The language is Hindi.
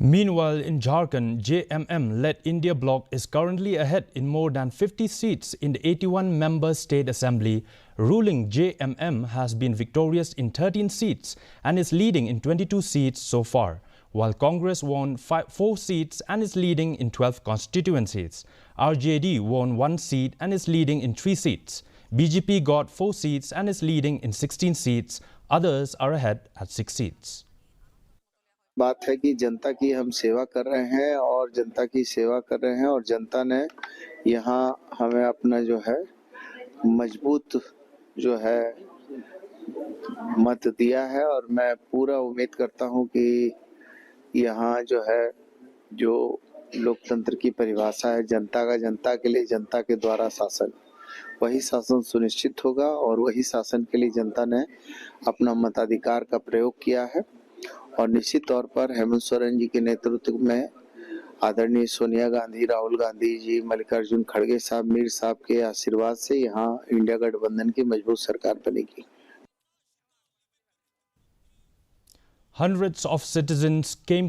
Meanwhile, in Jharkhand, JMM-led India bloc is currently ahead in more than 50 seats in the 81-member state assembly. Ruling JMM has been victorious in 13 seats and is leading in 22 seats so far, while Congress won 4 seats and is leading in 12 constituencies. RJD won 1 seat and is leading in 3 seats. BJP got 4 seats and is leading in 16 seats. Others are ahead at 6 seats. बात है कि जनता की हम सेवा कर रहे हैं और जनता की सेवा कर रहे हैं और जनता ने यहाँ हमें अपना जो है मजबूत जो है मत दिया है और मैं पूरा उम्मीद करता हूँ कि यहाँ जो है जो लोकतंत्र की परिभाषा है जनता का जनता के लिए जनता के द्वारा शासन, वही शासन सुनिश्चित होगा और वही शासन के लिए जनता ने अपना मताधिकार का प्रयोग किया है। और निश्चित तौर पर हेमंत सोरेन जी के नेतृत्व में आदरणीय सोनिया गांधी, राहुल गांधी जी, मल्लिकार्जुन खड़गे साहब, मीर साहब के आशीर्वाद से यहाँ इंडिया गठबंधन की मजबूत सरकार बनेगी। Hundreds of citizens came